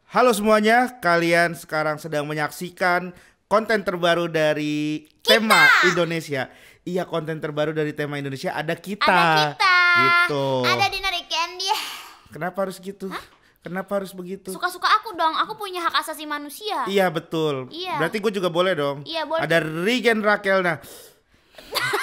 Halo semuanya, kalian sekarang sedang menyaksikan konten terbaru dari Tema Indonesia. Iya, konten terbaru dari Tema Indonesia ada kita. Ada kita. Gitu. Ada Dinar Candy. Kenapa harus gitu? Hah? Kenapa harus begitu? Suka-suka aku dong, aku punya hak asasi manusia. Iya betul. Iya. Berarti gue juga boleh dong. Iya boleh. Ada Regen Rakel nah.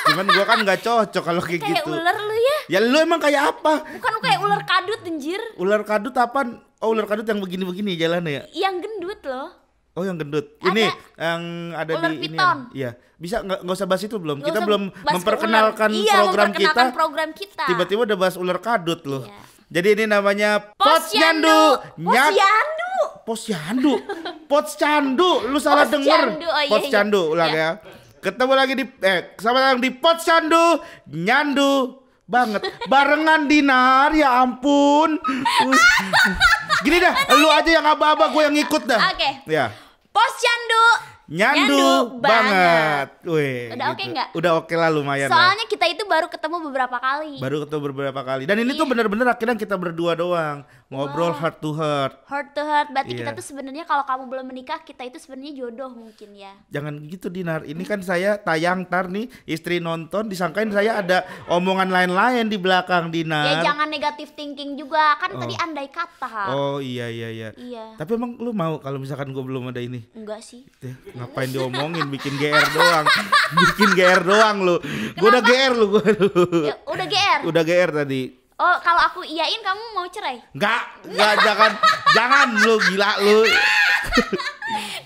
Cuman gue kan nggak cocok kalau kayak Kayak gitu. ular lu ya. Ya lu emang kayak apa? Bukan lu kayak ular kadut anjir. Ular kadut apaan? Oh, ular kadut yang begini-begini jalannya ya? Yang gendut loh. Oh, yang gendut. Ada. Ini yang ada Ular di ini. piton. Iya. Bisa nggak usah bahas itu belum? Nggak Kita usah belum bahas memperkenalkan ular. Iya, program memperkenalkan kita. program kita. Tiba-tiba udah bahas ular kadut loh. Iya. Jadi ini namanya Posyandu. Posyandu. Posyandu. Posyandu. Lu salah Posyandu. denger. Oh, iya, Posyandu iya. ulang Iya. ya. Ketemu lagi di sama yang di Posyandu nyandu banget barengan Dinar, ya ampun. Gini dah, lu aja yang aba-aba, gue yang ngikut dah. Oke. Ya. Posyandu. Nyandu banget. Wih, Udah oke nggak? Udah oke lah, lumayan lah. Soalnya kita itu baru ketemu beberapa kali. Baru ketemu beberapa kali. Dan ini tuh bener-bener akhirnya kita berdua doang. Ngobrol heart to heart. Heart to heart. Berarti Iya. kita tuh sebenarnya kalau kamu belum menikah, kita itu sebenarnya jodoh mungkin ya. Jangan gitu Dinar. Ini kan saya tayang tar nih, istri nonton disangkain saya ada omongan lain-lain di belakang Dinar. Ya jangan negatif thinking juga. Kan tadi andai kata. Oh iya iya iya. Iya. Tapi emang lu mau kalau misalkan gue belum ada ini? Enggak sih. Ya, ngapain diomongin, bikin GR doang. Bikin GR doang lu. Gue udah GR lu gue. Ya, udah GR. Udah GR tadi. Oh, kalau aku iyain kamu mau cerai? Enggak, jangan lu, gila lu.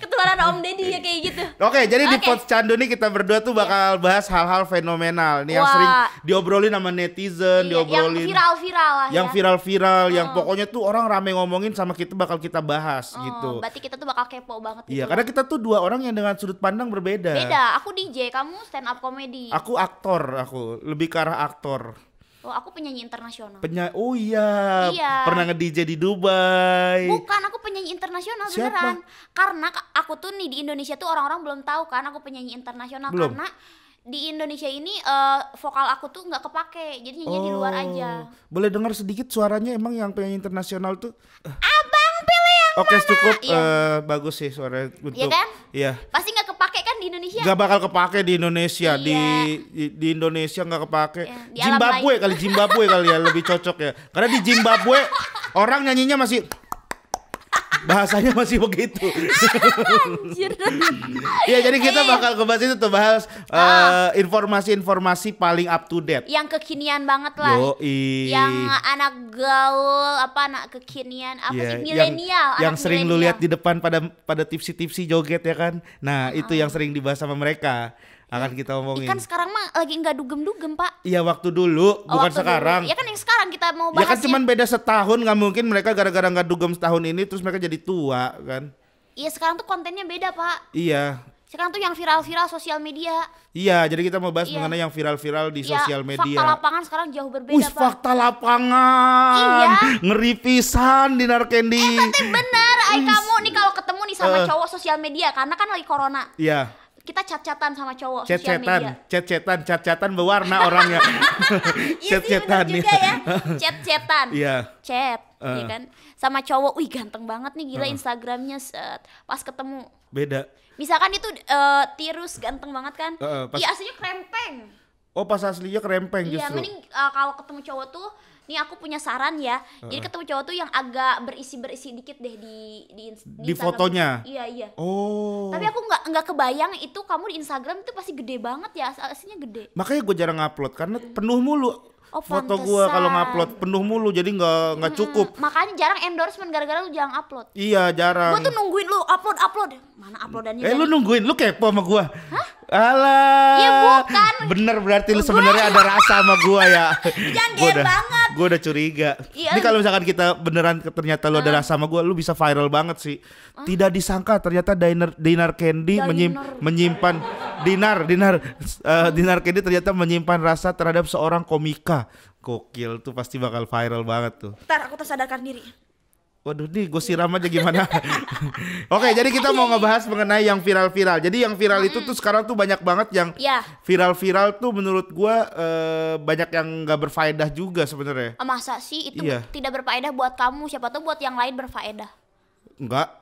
Ketularan Om Deddy ya kayak gitu. Oke, jadi di Oke. Posyandu nih kita berdua tuh bakal bahas hal-hal fenomenal. Nih yang Wah. sering diobrolin sama netizen, Iya, yang diobrolin. viral-viral lah Yang ya. viral-viral, yang pokoknya tuh orang rame ngomongin sama kita bakal kita bahas Oh, gitu. berarti kita tuh bakal kepo banget Iya, gitu karena loh. kita tuh dua orang yang dengan sudut pandang berbeda. Beda, aku DJ, kamu stand up comedy. Aku aktor, aku lebih ke arah aktor. Oh, aku penyanyi internasional. Oh iya, Iya. pernah nge-DJ di Dubai. Bukan, aku penyanyi internasional Siapa? beneran. Karena aku tuh nih di Indonesia tuh orang-orang belum tahu kan aku penyanyi internasional. Belum? Karena di Indonesia ini vokal aku tuh nggak kepake, jadi nyanyi di luar aja. Boleh dengar sedikit suaranya emang yang penyanyi internasional tuh? Abang pilih yang Oke, cukup Iya. Bagus sih suara untuk. Iya kan? Iya. pasti nggak kepake kan di Indonesia. Gak bakal kepake di Indonesia. Iya. Di Indonesia nggak kepake. Iya, di alam Zimbabwe kali ya lebih cocok ya. Karena di Zimbabwe orang nyanyinya masih bahasanya masih begitu. Anjir. Iya, jadi kita Iya. bakal ngebahas itu tuh, bahas informasi-informasi paling up to date. Yang kekinian banget lah. Yoi. Yang anak gaul, anak kekinian, apa Iya, sih, milenial. yang anak sering lu milenial. lihat di depan pada tipsi-tipsi joget ya kan. Nah, itu yang sering dibahas sama mereka. Akan kita omongin. Ikan sekarang mah lagi nggak dugem-dugem pak. Iya, waktu dulu, Oh, bukan waktu sekarang. dulu. Ya kan yang sekarang kita mau Ya bahas kan cuman beda setahun, nggak mungkin mereka gara-gara nggak dugem setahun ini terus mereka jadi tua kan. Iya sekarang tuh kontennya beda pak. Iya. Sekarang tuh yang viral-viral sosial media. Iya, jadi kita mau bahas Iya. mengenai yang viral-viral di Ya, sosial fakta media. lapangan sekarang jauh berbeda Wih, pak. fakta lapangan. Iya. Ngeri pisan Dinar Candy. Tapi bener, kamu nih kalau ketemu nih sama cowok sosial media, karena kan lagi corona. Iya. Kita chat-chatan sama cowok sosial media. Chat-chatan berwarna orangnya. Iya sih bener juga ya. Chat-chatan. Iya. Chat, ya kan? Sama cowok, wih ganteng banget nih gila Instagramnya set. Pas ketemu, Beda. misalkan itu tirus ganteng banget kan? Pas- Iya aslinya krempeng. Oh, pas aslinya kerempeng Iya, justru. mending kalau ketemu cowok tuh, nih aku punya saran ya. Jadi ketemu cowok tuh yang agak berisi dikit deh di Di Instagram. fotonya? Iya, iya. Oh. Tapi aku nggak kebayang itu kamu di Instagram itu pasti gede banget ya, aslinya gede. Makanya gue jarang upload karena penuh mulu. Oh, Foto gue pantesan. kalau ngupload penuh mulu, jadi nggak cukup. Makanya jarang endorsement gara-gara lu jarang upload. Iya, jarang. Gua tuh nungguin lu upload. Mana uploadannya? Lu nungguin, lu kepo sama gua? Hah? Alah. Ya bukan. Bener, berarti lu sebenarnya ada rasa sama gua ya. Jangan Gua GR banget. Gua udah curiga. Iya. Ini kalau misalkan kita beneran ternyata lu ada rasa sama gua, lu bisa viral banget sih. Tidak disangka ternyata Dinar Candy menyimpan Dinar Candy ternyata menyimpan rasa terhadap seorang komika. Gokil, tuh pasti bakal viral banget tuh. Ntar aku tersadarkan diri. Waduh nih, gue siram aja gimana. Oke, jadi kita mau ngebahas mengenai yang viral-viral. Jadi yang viral itu tuh sekarang tuh banyak banget yang Ya. viral-viral tuh menurut gue banyak yang gak berfaedah juga sebenarnya. Masa sih itu Iya. tidak berfaedah buat kamu, siapa tahu buat yang lain berfaedah. Enggak.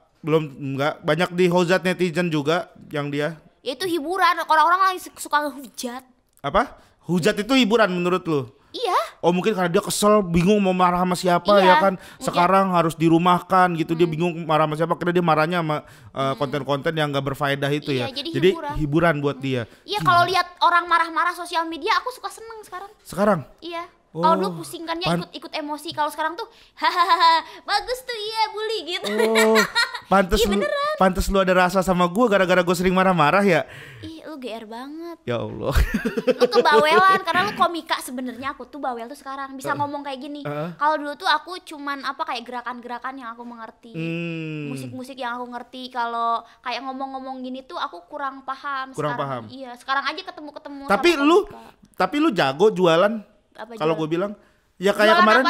Banyak di hujat netizen juga yang dia. Ya itu hiburan, orang-orang lagi suka hujat. Apa? Hujat itu hiburan menurut lu? Iya. Oh mungkin karena dia kesel, bingung mau marah sama siapa ya kan. Sekarang harus dirumahkan gitu, dia bingung marah sama siapa karena dia marahnya sama konten-konten yang gak berfaedah itu ya. Jadi hiburan buat dia. Iya, kalau lihat orang marah-marah sosial media aku suka seneng sekarang. Sekarang? Iya. Kalau dulu pusing kan ya ikut emosi, kalau sekarang tuh hahaha bagus tuh iya bully gitu. Oh, pantes lu ada rasa sama gue gara-gara gue sering marah-marah ya. Ih, lu GR banget. Ya Allah. Lu tuh bawelan karena lu komika sebenarnya, aku tuh bawel tuh sekarang bisa ngomong kayak gini. Kalau dulu tuh aku cuman kayak gerakan-gerakan yang aku mengerti. Musik-musik yang aku ngerti. Kalau kayak ngomong-ngomong gini tuh aku kurang paham sekarang. Iya, sekarang aja ketemu-ketemu. Tapi lu jago jualan. Kalau gue bilang ya kayak kemarin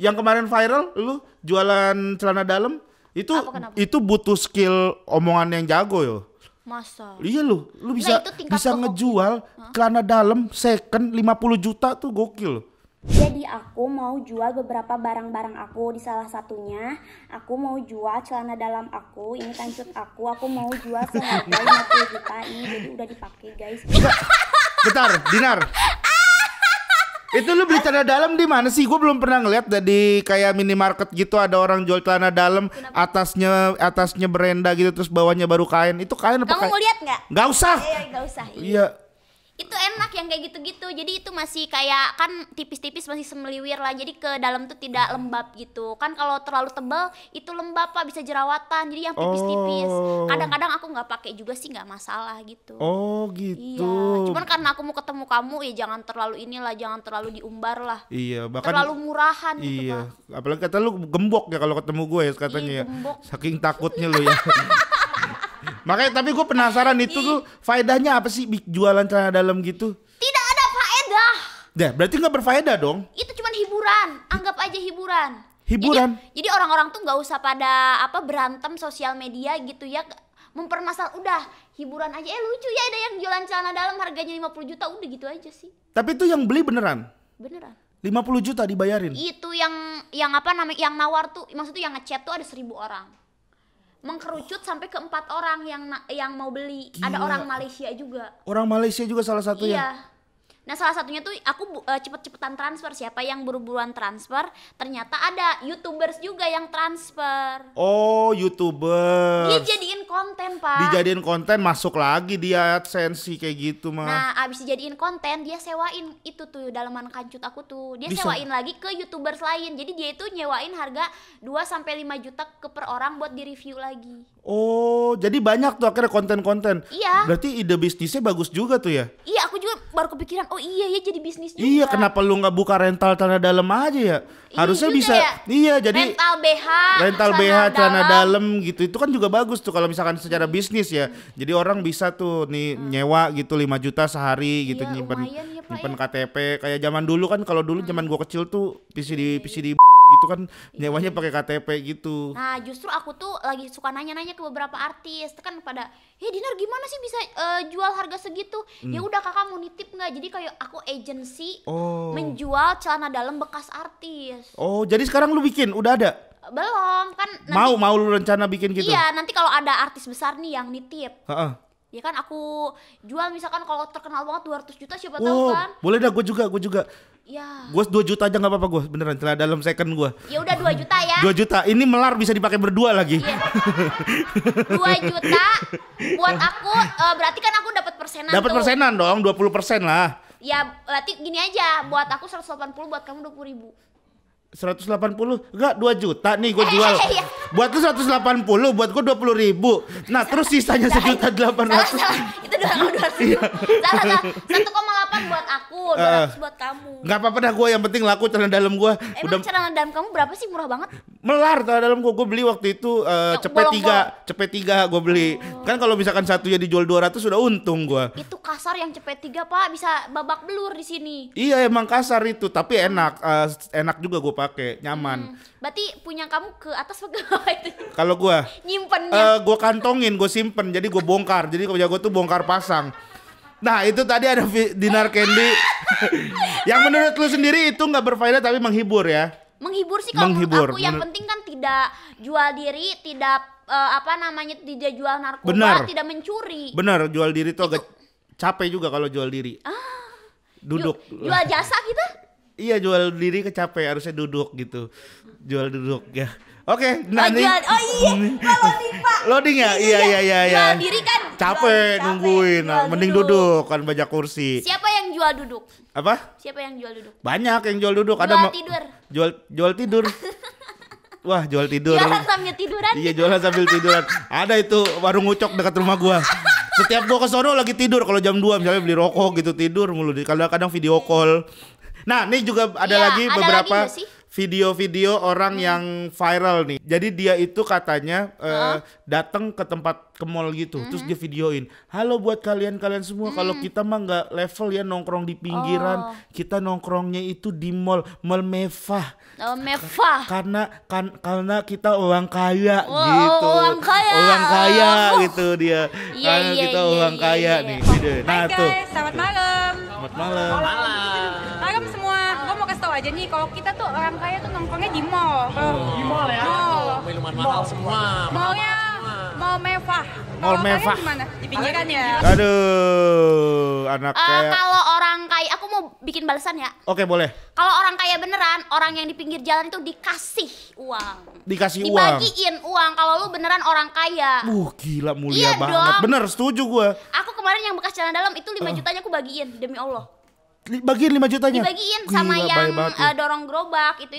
yang kemarin viral lu jualan celana dalam itu butuh skill omongan yang jago yo. Masa? Iya lu bisa ngejual celana dalam second 50 juta tuh gokil. Jadi aku mau jual beberapa barang-barang aku. Di salah satunya aku mau jual celana dalam aku. Ini kancut aku mau jual seharga 50 juta. Ini jadi udah dipakai guys. Bentar, Dinar. Itu lu beli celana dalam di mana sih? Gue belum pernah ngeliat di kayak minimarket gitu ada orang jual celana dalam. Atasnya berenda gitu terus bawahnya baru kain. Itu kain apa? Kamu mau lihat nggak? Nggak usah. Nggak usah. Iya. Itu enak yang kayak gitu-gitu. Jadi itu masih kayak kan tipis-tipis, masih semeliwir lah. Jadi ke dalam tuh tidak lembab gitu. Kan kalau terlalu tebal itu lembab Pak, bisa jerawatan. Jadi yang tipis-tipis. Kadang-kadang aku nggak pakai juga sih, nggak masalah gitu. Oh gitu. Iya. Cuman karena aku mau ketemu kamu ya jangan terlalu jangan terlalu diumbar lah. Iya, bahkan terlalu murahan gitu Pak. Iya. Apalagi kata lu gembok ya kalau ketemu gue ya katanya ya. Saking takutnya lu ya. Makanya tapi gue penasaran itu tuh faedahnya apa sih jualan celana dalam gitu? Tidak ada faedah. Dah, berarti nggak berfaedah dong? Itu cuma hiburan, anggap aja hiburan. Hiburan. Jadi orang-orang tuh nggak usah pada berantem sosial media gitu ya, mempermasalah. Udah hiburan aja. Lucu ya ada yang jualan celana dalam harganya 50 juta, udah gitu aja sih. Tapi itu yang beli beneran? Beneran. 50 juta dibayarin? Itu yang yang nawar tuh, maksudnya yang ngechat tuh ada 1000 orang. Mengkerucut sampai ke 4 orang yang mau beli. Gila. Ada orang Malaysia juga. Orang Malaysia juga salah satunya. Iya. Nah salah satunya tuh aku cepet-cepetan transfer. Siapa yang buru-buruan transfer, ternyata ada YouTubers juga yang transfer. Oh YouTubers. Dia jadiin konten Pak. Dijadiin konten, masuk lagi dia AdSense kayak gitu mah. Nah abis dijadiin konten dia sewain itu tuh dalaman kancut aku tuh. Dia sewain lagi ke YouTubers lain. Jadi dia itu nyewain harga 2-5 juta per orang buat di review lagi. Oh jadi banyak tuh akhirnya konten-konten. Iya. Berarti ide bisnisnya bagus juga tuh ya. Iya aku juga baru kepikiran. Oh iya ya jadi bisnis juga. Iya kenapa lu nggak buka rental celana dalam aja ya? Harusnya bisa ya? Iya jadi rental BH celana dalam gitu. Itu kan juga bagus tuh kalau misalkan secara bisnis ya. Jadi orang bisa tuh nih nyewa gitu 5 juta sehari gitu, nyimpen KTP kayak zaman dulu kan. Kalau dulu zaman gua kecil tuh PC di gitu kan nyewanya pakai KTP gitu. Nah justru aku tuh lagi suka nanya-nanya ke beberapa artis kan pada Dinar gimana sih bisa jual harga segitu? Ya udah kakak mau nitip nggak? Jadi kayak aku agensi menjual celana dalam bekas artis. Oh jadi sekarang lu bikin udah ada? Belum kan. Mau lu rencana bikin gitu? Iya nanti kalau ada artis besar nih yang nitip. Ya kan aku jual misalkan kalau terkenal banget 200 juta siapa tahu kan. Boleh dah gue juga. Ya. Gue 2 juta aja gak apa-apa gue beneran celana dalam second gue. Ya udah 2 juta ya. 2 juta ini melar bisa dipakai berdua lagi. Iya. 2 juta buat aku berarti kan aku dapat persenan. Dapat persenan dong 20% lah. Ya berarti gini aja buat aku 180 buat kamu 20.000. 180 enggak 2 juta nih gue jual. Buat lu 180, buat gue 20.000. Nah terus sisanya 1.800.000. Itu 200. Salah 1,8 buat aku, 200 buat kamu. Enggak apa-apa dah gue, yang penting laku celana dalam gue. Emang celana dalam kamu berapa sih, murah banget? Melar celana dalam gue beli waktu itu cepet 3 gue beli. Kan kalau misalkan satunya dijual 200 sudah untung gue. Itu kasar yang cepet 3 Pak, bisa babak belur di sini. Iya emang kasar itu, tapi enak juga gue pakai, nyaman. Berarti punya kamu ke atas apa ke bawah itu? Kalau gue nyimpennya gue kantongin, gue simpen, jadi gue bongkar. Jadi punya gue tuh bongkar pasang. Nah itu tadi ada Dinar Candy. Yang menurut lu sendiri itu nggak berfaedah tapi menghibur ya? menghibur sih kalau menurut Menghibur, aku. Yang menurut- penting kan tidak jual diri, tidak tidak jual narkoba, Benar. tidak mencuri. Bener, jual diri tuh agak capek juga kalau jual diri. Duduk. Jual jasa kita. Iya, jual diri kecape, harusnya duduk gitu. Jual duduk ya. Oke, nah nih. Loading ya? Iya. Jual diri kan Capek nungguin, jual mending duduk kan banyak kursi. Siapa yang jual duduk? Apa? Siapa yang jual duduk? Banyak yang jual duduk. Jual tidur. Jual tidur. Wah, jual tidur. Jualan sambil tiduran. Iya, jualan sambil tiduran. Ada itu warung ucok dekat rumah gua. Setiap gua ke sono lagi tidur kalau jam 2 misalnya beli rokok gitu, tidur mulu. Kadang-kadang video call. Nah, ini juga ada Iya, lagi ada beberapa lagi nggak sih? video-video orang yang viral nih. Jadi dia itu katanya datang ke tempat ke mall gitu, terus dia videoin. Halo buat kalian-kalian semua, kalau kita mah nggak level ya nongkrong di pinggiran, kita nongkrongnya itu di mall mewah. Mewah. Karena kita orang kaya Oh, gitu. orang kaya. Orang kaya Oh. gitu dia. Iya, Karena iya, kita iya, orang iya, kaya iya. nih. Gitu. Nah Hai tuh. guys, selamat malam. Selamat malam. Malam semua. Gue mau kasih tau aja nih, kalau kita tuh orang kaya tuh nongkrongnya di mall. Di mall ya? Minuman mahal semua. Mallnya mall mewah. Mall Kalau mewah. kalian gimana? Di pinggiran ya? Aduh, anak kaya. Kalau orang kaya, aku mau bikin balasan ya. Oke, boleh. Kalau orang kaya beneran, orang yang di pinggir jalan itu dikasih uang. Dikasih uang. Dibagiin uang kalau lu beneran orang kaya. Gila mulia Iya banget. dong. Bener, setuju gua. Aku kemarin yang bekas celana dalam itu 5 jutanya aku bagiin demi Allah. Bagiin 5 jutanya. Dibagiin Gila, sama yang baik banget lu. dorong gerobak itu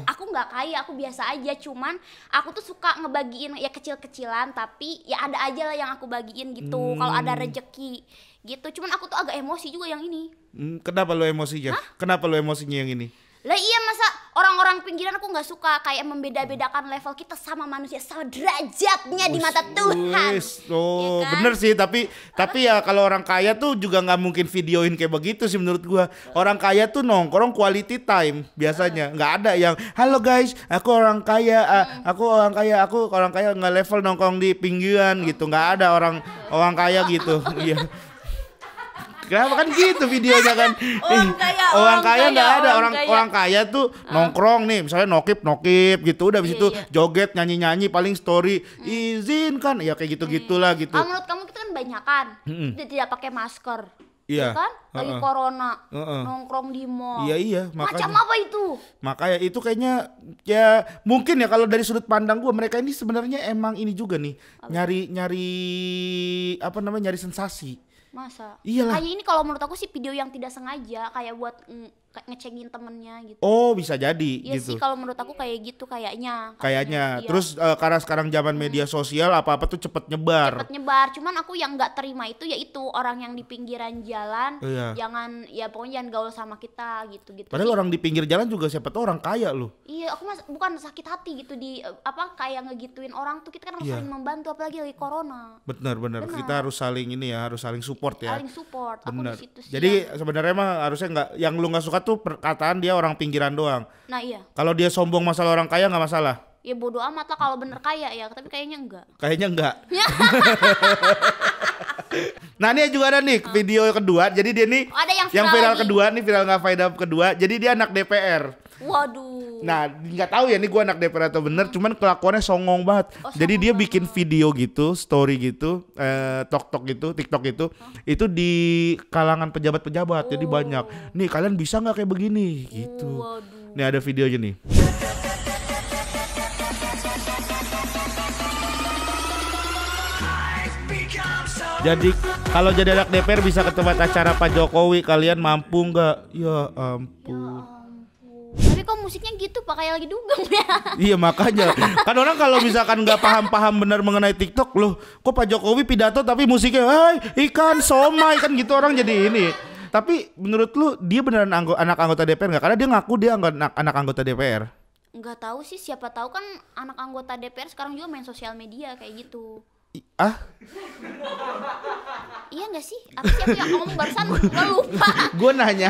aku nggak kaya, aku biasa aja, cuman aku tuh suka ngebagiin ya kecil-kecilan, tapi ya ada aja lah yang aku bagiin gitu kalau ada rejeki gitu. Cuman aku tuh agak emosi juga yang ini. Kenapa lu emosinya? Kenapa lu emosinya yang ini? Lah iya, masa orang-orang pinggiran aku nggak suka kayak membeda-bedakan level kita sama manusia, sama derajatnya di mata Tuhan. Oh, Ya kan? bener sih, tapi ya kalau orang kaya tuh juga nggak mungkin videoin kayak begitu sih menurut gua. Orang kaya tuh nongkrong quality time biasanya. Nggak ada yang halo guys, aku orang kaya, aku orang kaya nggak level nongkrong di pinggiran gitu. Nggak ada orang kaya gitu. Iya. Kenapa kan gitu videonya kan? Orang kaya nggak ada, orang kaya tuh nongkrong nih, misalnya nokip gitu, udah habis itu joget nyanyi paling story izinkan ya kayak gitu-gitulah gitu. Menurut kamu kita kan banyakan tidak pakai masker. Iya. Ya kan? Lagi corona, nongkrong di mall. Iya, Macam makanya. apa itu? Makanya itu kayaknya ya mungkin ya kalau dari sudut pandang gua mereka ini sebenarnya emang ini juga nih, nyari sensasi. Masa? Iyalah. Kayak ini kalau menurut aku sih video yang tidak sengaja, kayak buat ngecengin temennya gitu. Oh, bisa jadi Iya gitu. sih, kalau menurut aku kayak gitu kayaknya. Kayaknya. Iya. Terus karena sekarang zaman media sosial apa-apa tuh cepet nyebar. Cepet nyebar, cuman aku yang nggak terima itu yaitu orang yang di pinggiran jalan, Iya. jangan, ya pokoknya jangan gaul sama kita gitu. Padahal orang di pinggir jalan juga siapa tuh orang kaya loh. Iya, aku bukan sakit hati gitu di kayak ngegituin orang tuh, kita kan harus Iya. saling membantu, apalagi lagi corona. Bener. Kita harus saling ini ya, harus saling support ya. Saling support. Aku Bener. di situ sih. Jadi sebenarnya mah harusnya nggak, yang lu nggak suka tuh perkataan dia orang pinggiran doang. Nah iya, Kalau dia sombong masalah orang kaya nggak masalah. ya bodo amat lah kalau bener kaya ya, tapi kayaknya enggak. Kayaknya enggak. Nah ini juga ada nih video kedua. Jadi dia nih Ada yang viral lagi. kedua nih, viral nggak faedah kedua. Jadi dia anak DPR. Waduh. Nah nggak tahu ya nih gua anak DPR atau bener, cuman kelakuannya songong banget. Jadi dia bikin video gitu, story gitu, TikTok itu di kalangan pejabat-pejabat. Jadi banyak. Nih kalian bisa nggak kayak begini gitu. Waduh. Nih ada videonya nih. Jadi kalau jadi anak DPR bisa ke tempat acara Pak Jokowi, kalian mampu nggak? Ya ampun. Tapi kok musiknya gitu Pak, kayak lagi dugem ya. Iya makanya kan orang kalau misalkan nggak paham benar mengenai TikTok, loh kok Pak Jokowi pidato tapi musiknya ikan somai kan gitu, orang jadi ini. Tapi menurut lu dia beneran anak anggota DPR nggak? Karena dia ngaku dia anak anggota DPR. Nggak tahu sih, siapa tahu kan anak anggota DPR sekarang juga main sosial media kayak gitu. Iya nggak sih? Apa sih aku yang ngomong barusan? Gue lupa. Gue nanya,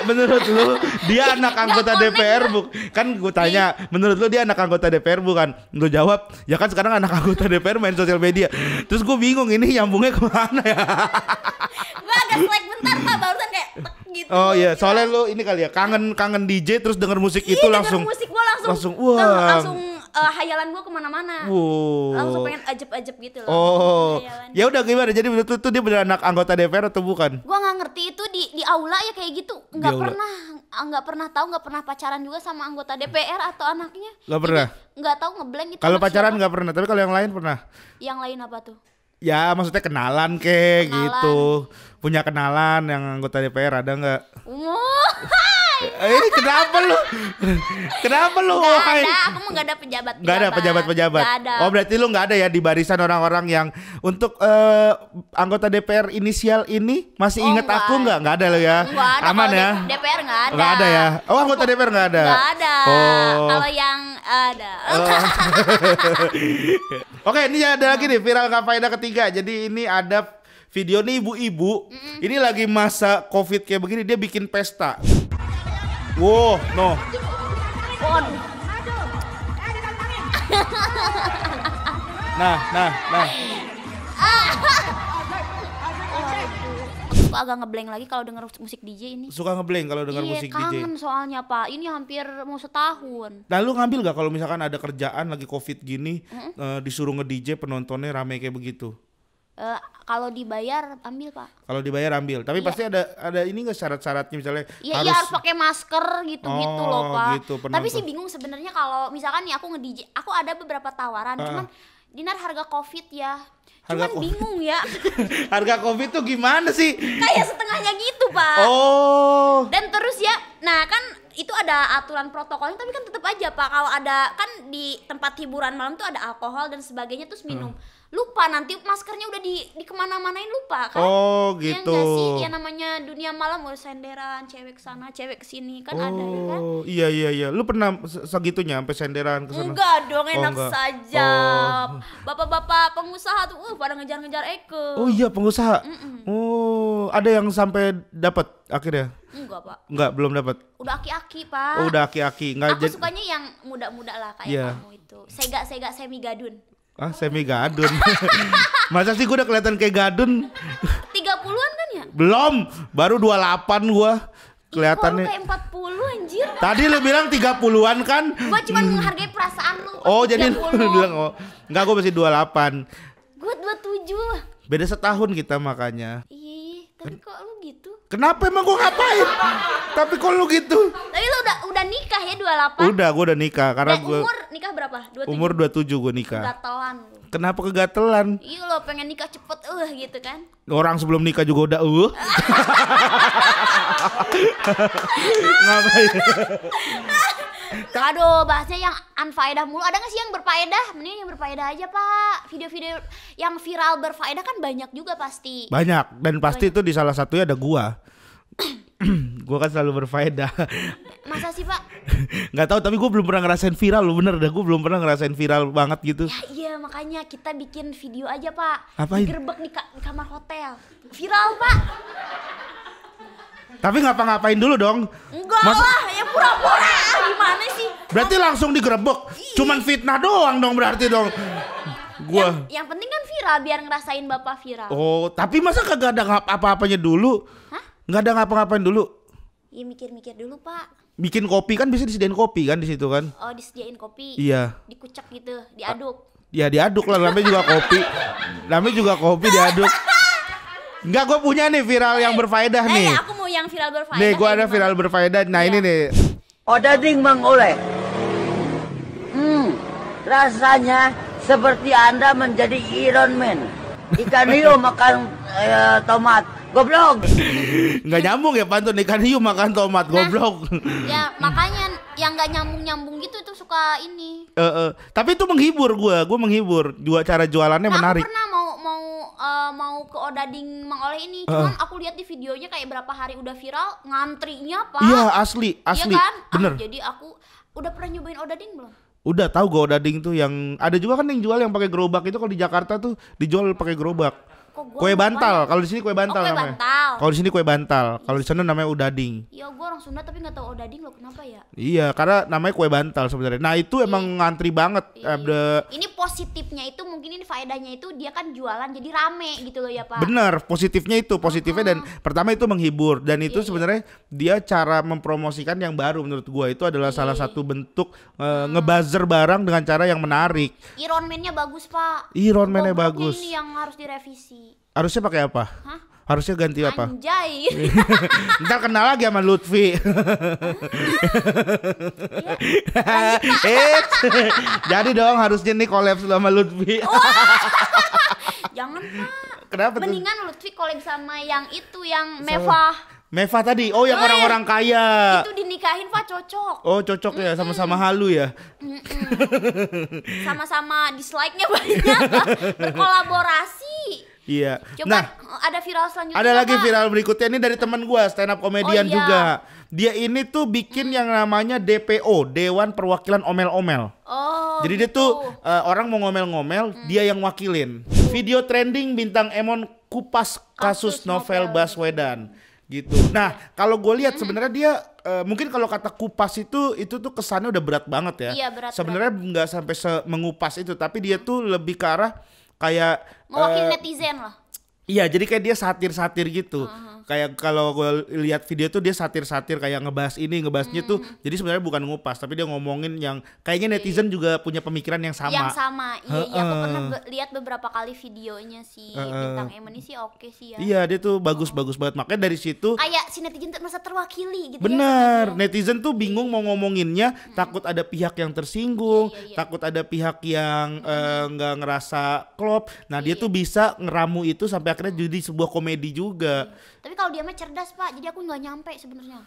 menurut lu dia anak anggota DPR kan gue tanya, menurut lu dia anak anggota DPR bukan? Lu jawab, ya kan sekarang anak anggota DPR main sosial media. Terus gue bingung ini nyambungnya kemana ya? Gue agak selek bentar Pak, barusan kayak tek gitu. Oh iya, soalnya lu ini kali ya kangen DJ terus denger musik itu langsung musik gua langsung wah. hayalan gua kemana-mana. Langsung pengen ajeb-ajeb gitu loh. Oh. Ya udah gimana? Jadi betul tuh dia benar anak anggota DPR atau bukan? Gua nggak ngerti itu di aula ya kayak gitu. Nggak pernah tahu, nggak pernah pacaran juga sama anggota DPR atau anaknya. Nggak pernah. Nggak tahu ngeblank itu. Kalau pacaran nggak pernah, tapi kalau yang lain pernah. Yang lain apa tuh? Ya maksudnya kenalan gitu. Punya kenalan yang anggota DPR ada nggak? Kenapa lu? Kenapa lu? Gak ada, aku mah gak ada pejabat. Gak ada pejabat. Gak ada. Oh berarti lu gak ada ya di barisan orang-orang yang untuk anggota DPR inisial ini masih inget aku nggak? Gak ada lo ya? Gak ada. Aman ya? DPR gak ada. Gak ada ya? Oh anggota DPR gak ada? Gak ada. Oh. Kalau yang ada. Oke, ini ada lagi nih viral Kak Faedah ketiga. Jadi ini ada video nih ibu-ibu. Ini lagi masa COVID kayak begini, dia bikin pesta. Wow, no. Waduh. Nah. Aku agak ngeblank lagi kalau denger musik DJ ini. Suka ngeblank kalau denger musik DJ. Iya, kangen soalnya Pak. Ini hampir mau setahun. Nah lu ngambil gak kalau misalkan ada kerjaan lagi COVID gini, disuruh nge-DJ penontonnya rame kayak begitu? Kalau dibayar ambil Pak. Kalau dibayar ambil, tapi pasti ada ini nggak syarat-syaratnya misalnya? Iya harus pakai masker gitu loh Pak. Gitu, tapi sih bingung sebenarnya kalau misalkan nih aku nge-DJ, aku ada beberapa tawaran, cuman Dinar harga COVID ya. Cuman bingung ya. Harga COVID tuh gimana sih? Kayak setengahnya gitu Pak. Oh. Dan terus ya, nah kan itu ada aturan protokolnya, tapi kan tetap aja Pak kalau ada kan di tempat hiburan malam tuh ada alkohol dan sebagainya terus minum. Lupa nanti maskernya udah di kemana-manain lupa kan. Oh gitu. Ya enggak sih, ya namanya dunia malam mau senderan, cewek sana, cewek kesini kan ada ya kan. Oh iya. Lu pernah segitunya sampai senderan ke sana? Enggak dong, enak enggak. saja. Bapak-bapak pengusaha tuh pada ngejar-ngejar Eke. Oh iya pengusaha. Oh ada yang sampai dapat akhirnya? Enggak Pak. Enggak, belum dapat. Udah aki-aki Pak. Oh udah aki-aki. Aku sukanya yang muda-muda lah kayak kamu itu. Sega semi gadun. Ah semi gadun. Masa sih gue udah kelihatan kayak gadun? 30-an kan ya? Belum, baru 28 gua kelihatannya. Kok lu kayak 40 anjir? Tadi lu bilang 30-an kan? Gua cuma menghargai perasaan lu. Oh jadi lu bilang enggak, gua masih 28. Gua 27. Beda setahun kita makanya. Ih, tapi kok lu gitu? Kenapa emang gua ngapain? Tapi kok lu gitu? Tapi lu udah nikah ya 28? Udah, gua udah nikah karena Dan gua umur nikah berapa? 27? umur 27 gua nikah. Gatelan lu. Kenapa kegatelan? Iya lo pengen nikah cepet gitu kan. Orang sebelum nikah juga udah Ngapain? Aduh, bahasnya yang unfaedah mulu. Ada gak sih yang berfaedah? Mending yang berfaedah aja Pak. Video-video yang viral berfaedah kan banyak juga pasti. Banyak, dan pasti itu di salah satunya ada gua. Gua kan selalu berfaedah. Masa sih Pak? Nggak tahu, tapi gue belum pernah ngerasain viral. Lu bener dah, gue belum pernah ngerasain viral banget gitu. Ya iya, makanya kita bikin video aja Pak. Apain? Digerebek di kamar hotel. Viral Pak. Tapi ngapa-ngapain dulu dong? Enggak lah, ya pura-pura. Gimana sih? Berarti langsung digerebek. Cuman fitnah doang dong berarti dong. Gua. Yang penting kan viral biar ngerasain Bapak viral. Oh, tapi masa kagak ada apa-apanya dulu? Hah? Nggak ada ngapa-ngapain dulu? Ya mikir-mikir dulu Pak. Bikin kopi kan bisa disediain kopi kan di situ kan? Oh, disediain kopi. Iya. Dikucek gitu, diaduk. Ya diaduk lah, namanya juga kopi. Namanya juga kopi diaduk. Enggak, gue punya nih viral yang berfaedah nih. Aku mau yang viral berfaedah. Nih, gue ada viral berfaedah. Nah, ini nih. Odading Mang Oleh. Rasanya seperti Anda menjadi Iron Man. Ikan hiu makan tomat. Goblok. Nggak nyambung ya pantun, ikan hiu makan tomat, goblok. Ya makanya yang nggak nyambung gitu itu suka ini. Tapi itu menghibur gue menghibur. Cara jualannya menarik. Aku pernah mau ke Odading Mang Oleh ini, cuman aku lihat di videonya kayak berapa hari udah viral, ngantrinya Pak. Iya asli. Iya kan? Bener. Jadi aku udah pernah nyobain Odading belum? Udah tahu gue Odading tuh yang ada juga kan yang jual yang pakai gerobak itu, kalau di Jakarta tuh dijual pakai gerobak. Kue bantal. Kalau di sini kue bantal kue namanya. bantal. Kalau di sini kue bantal. Kalau di sana namanya udading. Iya, gue orang Sunda tapi nggak tahu odading loh, kenapa ya? Iya, karena namanya kue bantal sebenarnya. Nah, itu emang ngantri banget. Ini positifnya itu mungkin ini faedahnya itu dia kan jualan jadi rame gitu loh ya Pak. Bener, positifnya itu, positifnya dan pertama itu menghibur dan itu sebenarnya dia cara mempromosikan yang baru menurut gua itu adalah salah satu bentuk ngebuzzer barang dengan cara yang menarik. Iron Man-nya bagus Pak. Iron Man-nya Gobloknya bagus. Ini yang harus direvisi. Harusnya pakai apa? Hah? Harusnya ganti apa? Anjay. Ntar kenal lagi sama Lutfi. Jadi dong harusnya nih collab sama Lutfi. Jangan Pak. Kenapa tuh? Mendingan Lutfi collab sama yang itu yang Meva. Meva tadi, oh yang orang-orang kaya. Itu dinikahin Pak, cocok. Oh cocok ya, sama-sama halu ya. Sama-sama dislike-nya banyak. Berkolaborasi. Iya. Coba ada viral selanjutnya. Ada lagi Pak. viral berikutnya ini dari teman gua stand up komedian iya. juga. Dia ini tuh bikin yang namanya DPO, Dewan Perwakilan Omel-Omel. Oh. Jadi dia tuh orang mau ngomel-ngomel, dia yang wakilin. Video trending bintang Emon kupas kasus novel Baswedan gitu. Nah, kalau gue lihat sebenarnya dia mungkin kalau kata kupas itu tuh kesannya udah berat banget ya. Iya, berat. Sebenarnya nggak sampai mengupas itu, tapi dia tuh lebih ke arah kayak mewakili netizen lah. iya, jadi kayak dia satir-satir gitu. Kayak kalau gue lihat video tuh dia satir-satir kayak ngebahas ini, ngebahasnya tuh. Jadi sebenarnya bukan ngupas, tapi dia ngomongin yang kayaknya netizen juga punya pemikiran yang sama. Yang sama. Iya, aku pernah lihat beberapa kali videonya si bintang Emon ini sih oke sih ya. Iya, dia tuh bagus-bagus banget. Makanya dari situ Kayak si netizen tuh merasa terwakili gitu. bener, netizen tuh bingung mau ngomonginnya, takut ada pihak yang tersinggung, takut ada pihak yang nggak ngerasa klop. Nah dia tuh bisa ngeramu itu sampai akhirnya jadi sebuah komedi juga. Tapi kalau dia mah cerdas Pak, jadi aku nggak nyampe sebenarnya.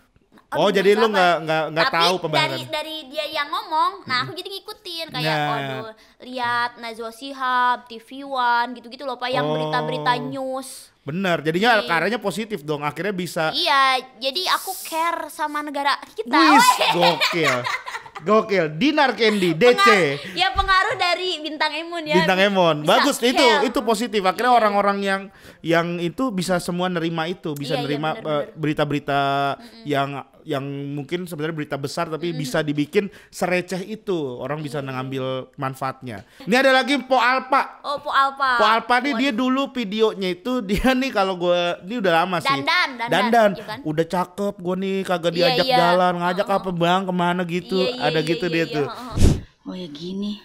Oh, jadi lu nggak tahu pembahasan. Dari dia yang ngomong, nah aku jadi ngikutin kayak Nah. lihat Najwa Shihab, TV One gitu-gitu loh Pak, yang berita-berita news. Bener, jadinya karanya positif dong. Akhirnya bisa. Iya, jadi aku care sama negara kita. Wis, gokil. Gokil. Dinar Candy, DC. Ya pengaruh dari bintang Emon ya. Bintang Emon. Bisa Bagus care. itu positif. Akhirnya orang-orang yang itu bisa semua nerima itu, bisa Iya, nerima bener-bener. berita-berita yang mungkin sebenarnya berita besar tapi bisa dibikin sereceh itu. Orang bisa ngambil manfaatnya. Ini ada lagi Po Alpa. Oh, Po Alpa. Po Alpa nih dia dulu videonya itu dia nih kalau ini udah lama sih. Dandan, iya kan? Udah cakep gue nih kagak Iya, diajak iya. jalan, ngajak apa Bang kemana gitu. Iya, Ada iya, gitu iya, dia iya, tuh. Oh ya gini,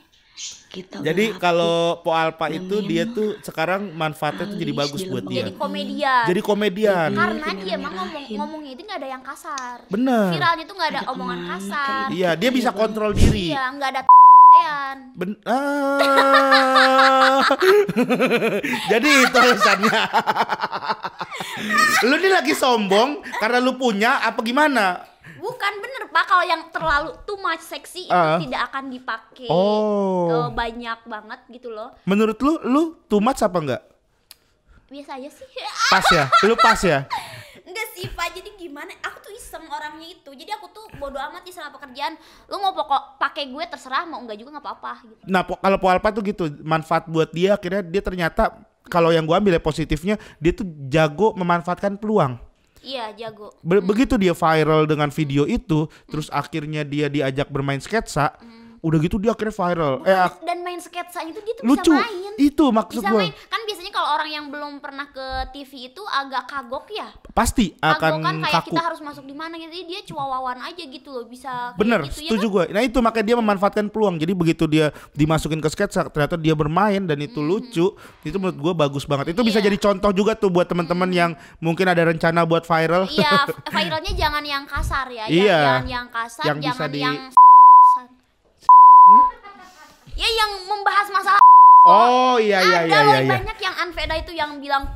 kita Jadi udah kalau Po Alpa itu Namanya dia tuh sekarang manfaatnya tuh jadi bagus buat dia. Jadi komedian. Jadi komedian. Karena dia emang ngomongnya itu nggak ada yang kasar. Bener. Viralnya tuh nggak ada omongan kasar. Iya, dia bisa kontrol diri. Iya, nggak ada Jadi itu alasannya. Lu nih lagi sombong karena lu punya apa gimana? Bukan, bener Pak, kalau yang terlalu too much seksi itu tidak akan dipakai. Oh. Banyak banget gitu loh. Menurut lu too much apa enggak? Biasa aja sih. Pas ya? Lu pas ya? Enggak sih Pak, jadi gimana? Aku tuh iseng orangnya itu. Jadi aku tuh bodo amat sih sama pekerjaan. Lu mau pokok pakai gue terserah, mau enggak juga nggak apa-apa gitu. Nah, kalau Po Alpa tuh gitu, manfaat buat dia akhirnya dia ternyata kalau yang gua ambil ya positifnya, dia tuh jago memanfaatkan peluang. Iya, jago. Begitu dia viral dengan video itu, terus akhirnya dia diajak bermain sketsa, udah gitu dia akhirnya viral. Dan main sketsanya itu dia tuh Lucu. bisa main. Itu maksud Bisa gua. main. Kan biasanya kalau orang yang belum pernah ke TV itu agak kagok ya. Pasti akan Kagok kan kayak kaku. kita harus masuk di mana gitu. Jadi dia cuawawan aja gitu loh, bisa kayak Bener, gitu, setuju ya kan? gue. Nah itu makanya dia memanfaatkan peluang. Jadi begitu dia dimasukin ke sketsa, ternyata dia bermain dan itu lucu. Itu menurut gue bagus banget. Itu bisa Iya. jadi contoh juga tuh buat teman-teman yang mungkin ada rencana buat viral. Iya, viralnya jangan yang kasar ya. Iya. Jangan yang kasar, Yang bisa jangan di- yang ya yang membahas masalah. Oh iya iya iya Ada loh iya. iya. banyak yang unfaedah itu yang bilang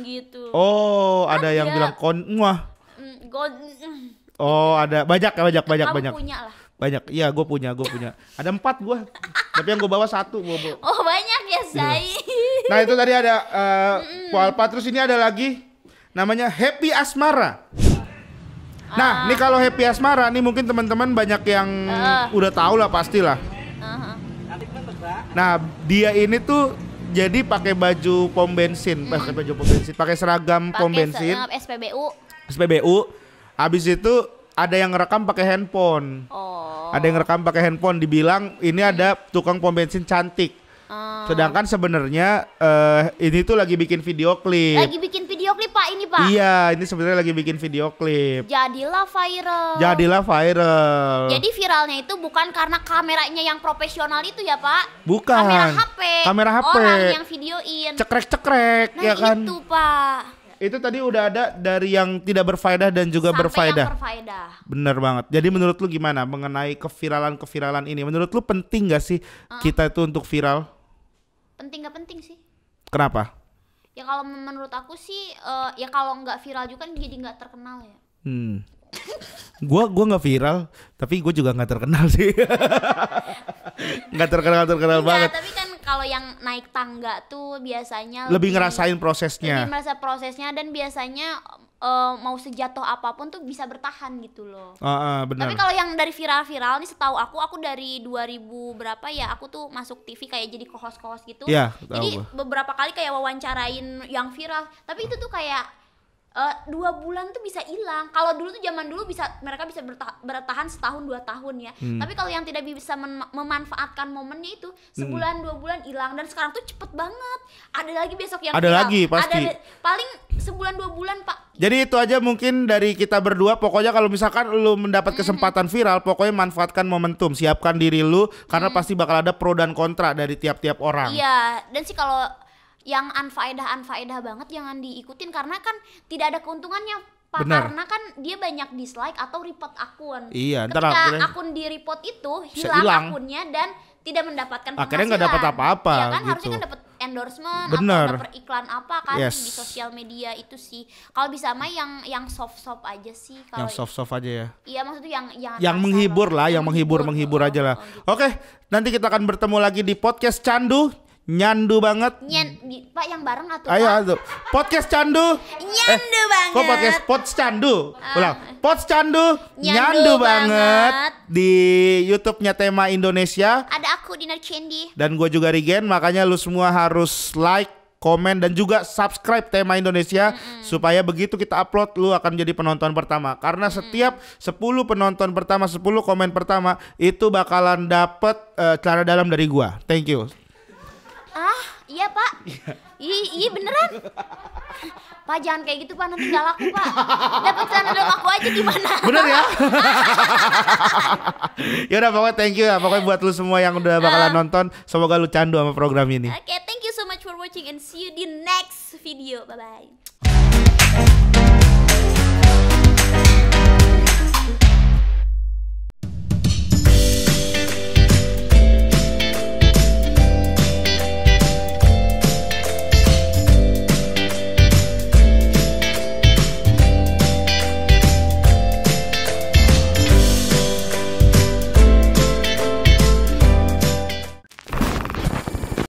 gitu. Oh ada yang Ada. bilang wah. Oh ada banyak Kamu banyak. punya lah. Banyak. Iya gue punya. Ada 4 gue. Tapi yang gue bawa 1 gue. Oh banyak ya Say. Nah itu tadi ada Po Alpa, terus ini ada lagi namanya Happy Asmara. Nah, ini kalau Happy Asmara nih mungkin teman-teman banyak yang udah tahu lah pastilah. Nah, dia ini tuh Jadi pakai baju pom bensin, pakai seragam pom bensin, SPBU. Habis itu ada yang ngerekam pakai handphone. Ada yang ngerekam pakai handphone, dibilang ini ada tukang pom bensin cantik. Sedangkan sebenarnya ini tuh lagi bikin video klip. Lagi bikin video klip Pak, ini Pak. Iya, ini sebenarnya lagi bikin video klip. Jadilah viral. Jadi viralnya itu bukan karena kameranya yang profesional itu ya Pak. Bukan. Kamera HP. Orang yang videoin. Cekrek-cekrek ya kan. Itu Pak. Itu tadi udah ada dari yang tidak berfaedah dan juga sampai berfaedah. Yang berfaedah. Bener banget. Jadi menurut lu gimana mengenai keviralan ini? Menurut lu penting gak sih kita itu untuk viral? Penting gak penting sih. Kenapa? Ya kalau menurut aku sih ya kalau nggak viral juga kan jadi nggak terkenal ya. Gua nggak viral, tapi gue juga nggak terkenal sih. Nggak terkenal banget. Tapi kan kalau yang naik tangga tuh biasanya lebih ngerasain prosesnya. Lebih merasa prosesnya dan biasanya mau sejatuh apapun tuh bisa bertahan gitu loh. Benar. Tapi kalau yang dari viral nih setahu aku dari 2000 berapa ya aku tuh masuk TV kayak jadi co-host gitu. Iya, jadi beberapa kali kayak wawancarain yang viral. Tapi itu tuh kayak 2 bulan tuh bisa hilang. Kalau dulu tuh zaman dulu mereka bisa bertahan setahun 2 tahun ya. Tapi kalau yang tidak bisa memanfaatkan momennya itu sebulan 2 bulan hilang. Dan sekarang tuh cepet banget. Ada lagi besok yang ada viral. Lagi pasti. Paling sebulan 2 bulan Pak. Jadi itu aja mungkin dari kita berdua. Pokoknya kalau misalkan lu mendapat kesempatan viral, pokoknya manfaatkan momentum, siapkan diri lu karena pasti bakal ada pro dan kontra dari tiap-tiap orang. Iya. Dan sih kalau yang unfaedah banget jangan diikutin karena kan tidak ada keuntungannya Pak. Bener. Karena kan dia banyak dislike atau report akun. Iya, ketika akun di report itu hilang akunnya dan tidak mendapatkan penghasilan. Akhirnya nggak dapat apa-apa ya kan gitu. Harusnya kan dapat endorsement Bener. atau dapat iklan apa kan di sosial media itu sih. Kalau bisa mah yang soft aja sih. Kalo yang soft aja ya. Iya maksudnya yang menghibur lah, yang menghibur aja lah. Gitu. Oke, nanti kita akan bertemu lagi di podcast Candu. Nyandu banget. Pak yang bareng atau ayo podcast Candu. Nyandu banget. Kok podcast Candu? Ulang. Podcast Candu nyandu banget di YouTube-nya Tema Indonesia. Ada aku Dinar Candy. Dan gue juga Rigen, makanya lu semua harus like, komen dan juga subscribe Tema Indonesia supaya begitu kita upload lu akan jadi penonton pertama. Karena setiap 10 penonton pertama, 10 komen pertama itu bakalan dapet celana dalam dari gua. Thank you. Iya Pak. Iya beneran. Pak jangan kayak gitu Pak, nanti gak laku Pak. Dapat celana dalam aku aja gimana? Bener ya? Ya udah pokoknya thank you ya. Pokoknya buat lu semua yang udah bakalan nonton, semoga lu candu sama program ini. Oke, thank you so much for watching and see you di next video. Bye bye.